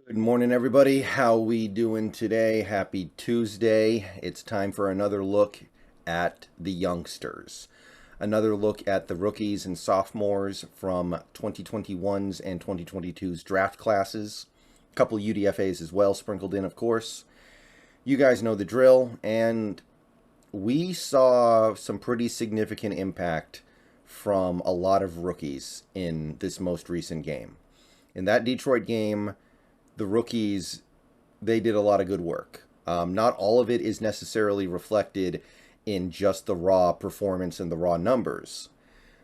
Good morning, everybody. How we doing today? Happy Tuesday. It's time for another look at the youngsters. Another look at the rookies and sophomores from 2021's and 2022's draft classes. A couple UDFAs as well sprinkled in, of course. You guys know the drill, and we saw some pretty significant impact from a lot of rookies in this most recent game. In that Detroit game, the rookies, they did a lot of good work. Not all of it is necessarily reflected in just the raw performance and the raw numbers.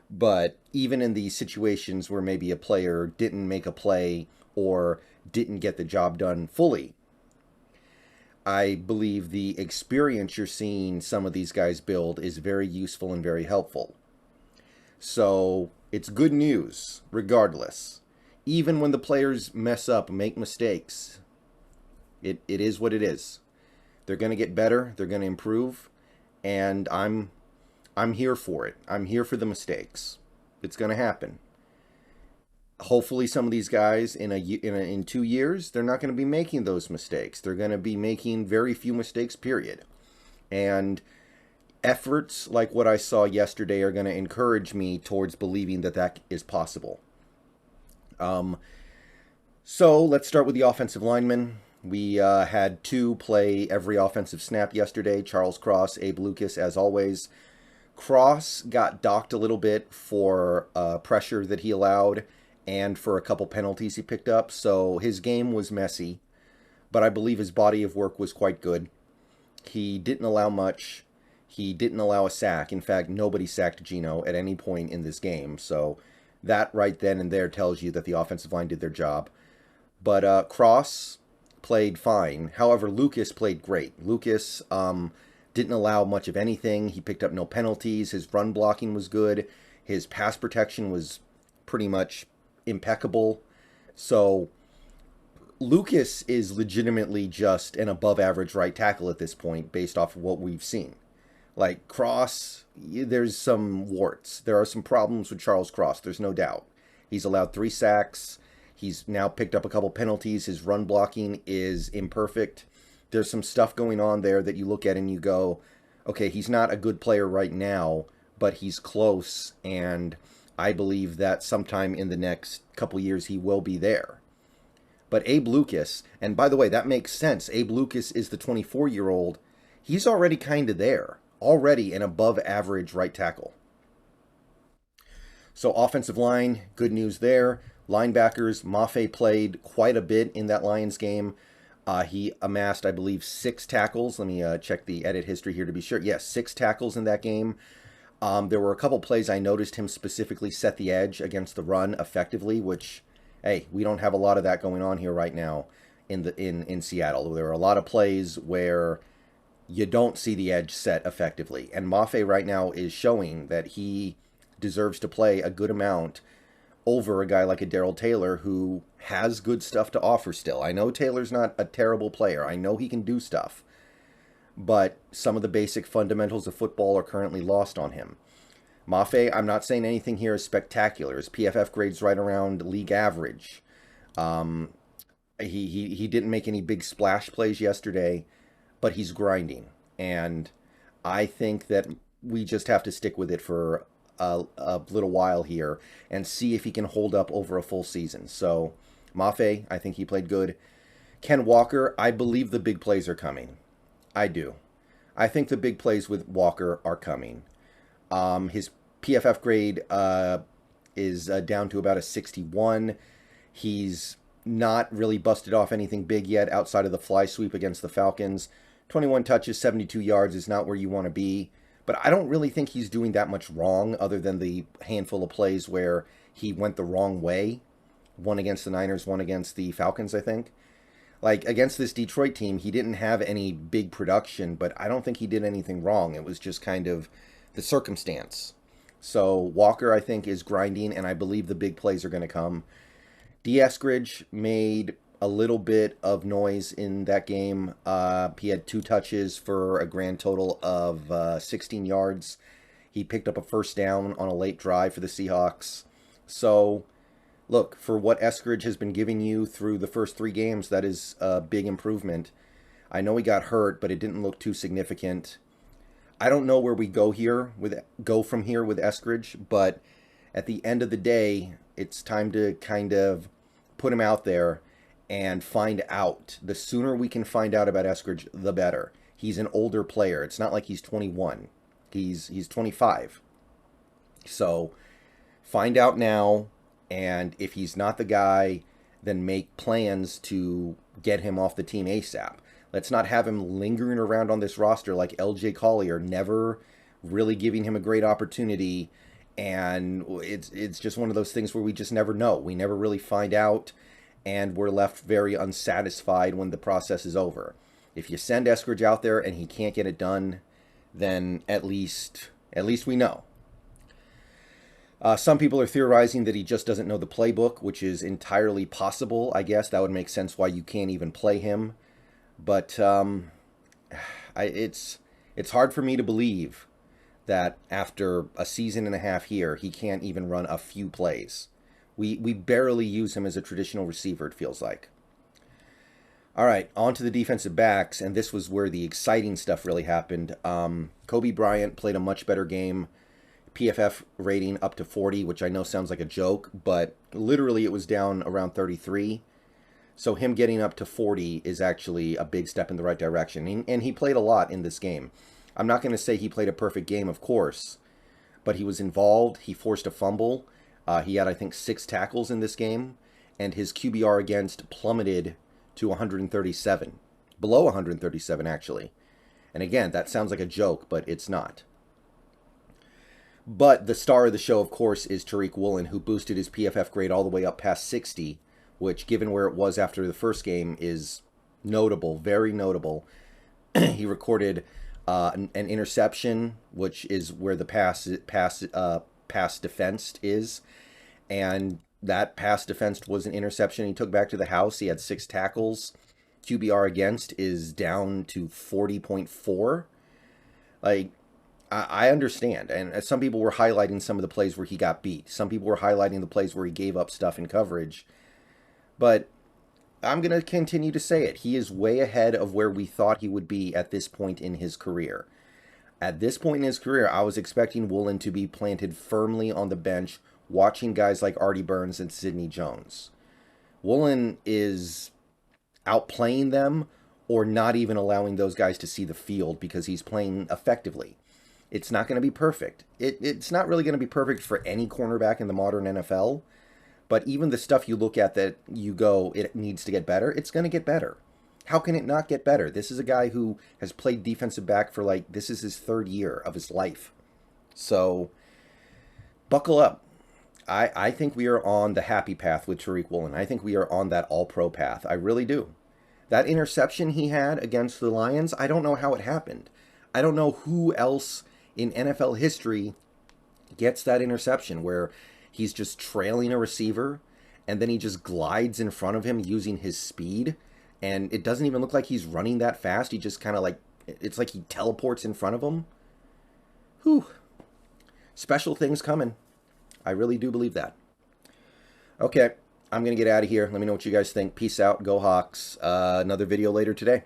But even in these situations where maybe a player didn't make a play or didn't get the job done fully, I believe the experience you're seeing some of these guys build is very useful and very helpful. So it's good news regardless. Even when the players mess up, make mistakes, it is what it is. They're going to get better. They're going to improve, and I'm here for it. I'm here for the mistakes. It's going to happen. Hopefully, some of these guys in 2 years, they're not going to be making those mistakes. They're going to be making very few mistakes. Period. And efforts like what I saw yesterday are going to encourage me towards believing that that is possible. So let's start with the offensive linemen. We had two play every offensive snap yesterday. Charles Cross, Abe Lucas, as always. Cross got docked a little bit for pressure that he allowed and for a couple penalties he picked up. So his game was messy, but I believe his body of work was quite good. He didn't allow much. He didn't allow a sack. In fact, nobody sacked Gino at any point in this game. So that right then and there tells you that the offensive line did their job. But Cross played fine. However, Lucas played great. Lucas didn't allow much of anything. He picked up no penalties. His run blocking was good. His pass protection was pretty much impeccable. So Lucas is legitimately just an above average right tackle at this point based off of what we've seen. Like Cross, there's some warts. There are some problems with Charles Cross, there's no doubt. He's allowed 3 sacks. He's now picked up a couple penalties. His run blocking is imperfect. There's some stuff going on there that you look at and you go, okay, he's not a good player right now, but he's close, and I believe that sometime in the next couple years he will be there. But Abe Lucas, and by the way, that makes sense. Abe Lucas is the 24-year-old. He's already kind of there. Already an above average right tackle. So offensive line, good news there. Linebackers, Mafe played quite a bit in that Lions game. He amassed, I believe, 6 tackles. Let me check the edit history here to be sure. Yes, 6 tackles in that game. There were a couple plays I noticed him specifically set the edge against the run effectively, which, hey, we don't have a lot of that going on here right now in Seattle. There are a lot of plays where you don't see the edge set effectively. And Mafe right now is showing that he deserves to play a good amount over a guy like a Darrell Taylor who has good stuff to offer still. I know Taylor's not a terrible player. I know he can do stuff. But some of the basic fundamentals of football are currently lost on him. Mafe, I'm not saying anything here is spectacular. His PFF grade's right around league average. He didn't make any big splash plays yesterday, but he's grinding. And I think that we just have to stick with it for a little while here and see if he can hold up over a full season. So Mafe, I think he played good. Ken Walker, I believe the big plays are coming. I do. I think the big plays with Walker are coming. His PFF grade is down to about a 61. He's not really busted off anything big yet outside of the fly sweep against the Falcons. 21 touches, 72 yards is not where you want to be. But I don't really think he's doing that much wrong other than the handful of plays where he went the wrong way. One against the Niners, one against the Falcons, I think. Like, against this Detroit team, he didn't have any big production, but I don't think he did anything wrong. It was just kind of the circumstance. So Walker, I think, is grinding, and I believe the big plays are going to come. Eskridge made a little bit of noise in that game. He had 2 touches for a grand total of 16 yards. He picked up a first down on a late drive for the Seahawks. So Look, for what Eskridge has been giving you through the first 3 games, that is a big improvement. I know he got hurt, but it didn't look too significant. I don't know where we go from here with Eskridge, but at the end of the day, it's time to kind of put him out there and find out. The sooner we can find out about Eskridge, the better. He's an older player. It's not like he's 21. He's 25. So find out now, and if he's not the guy, then make plans to get him off the team ASAP. Let's not have him lingering around on this roster like LJ Collier, never really giving him a great opportunity. And it's just one of those things where we just never know. We never really find out, and we're left very unsatisfied when the process is over. If you send Eskridge out there and he can't get it done, then at least we know. Some people are theorizing that he just doesn't know the playbook, which is entirely possible, I guess. That would make sense why you can't even play him. But it's hard for me to believe that after a season and a half here, he can't even run a few plays. We barely use him as a traditional receiver, it feels like. All right, on to the defensive backs, and this was where the exciting stuff really happened. Kobe Bryant played a much better game. PFF rating up to 40, which I know sounds like a joke, but literally it was down around 33. So him getting up to 40 is actually a big step in the right direction. And he played a lot in this game. I'm not going to say he played a perfect game, of course, but he was involved. He forced a fumble. He had, I think, 6 tackles in this game, and his QBR against plummeted to 137. Below 137, actually. And again, that sounds like a joke, but it's not. But the star of the show, of course, is Tariq Woolen, who boosted his PFF grade all the way up past 60, which, given where it was after the first game, is notable, very notable. He recorded an interception, which is where the pass defense is, and that pass defense was an interception he took back to the house. He had 6 tackles. QBR against is down to 40.4. Like, I understand, and some people were highlighting some of the plays where he got beat. Some people were highlighting the plays where he gave up stuff in coverage. But I'm going to continue to say it. He is way ahead of where we thought he would be at this point in his career. At this point in his career, I was expecting Woolen to be planted firmly on the bench, watching guys like Artie Burns and Sidney Jones. Woolen is outplaying them or not even allowing those guys to see the field because he's playing effectively. It's not going to be perfect. It's not really going to be perfect for any cornerback in the modern NFL. But even the stuff you look at that you go, it needs to get better, it's going to get better. How can it not get better? This is a guy who has played defensive back for this is his 3rd year of his life. So, buckle up. I think we are on the happy path with Tariq Woolen. I think we are on that all-pro path. I really do. That interception he had against the Lions, I don't know how it happened. I don't know who else in NFL history gets that interception where he's just trailing a receiver and then he just glides in front of him using his speed, and it doesn't even look like he's running that fast. He just kind of it's like he teleports in front of him. Whew. Special things coming. I really do believe that. Okay, I'm going to get out of here. Let me know what you guys think. Peace out. Go Hawks. Another video later today.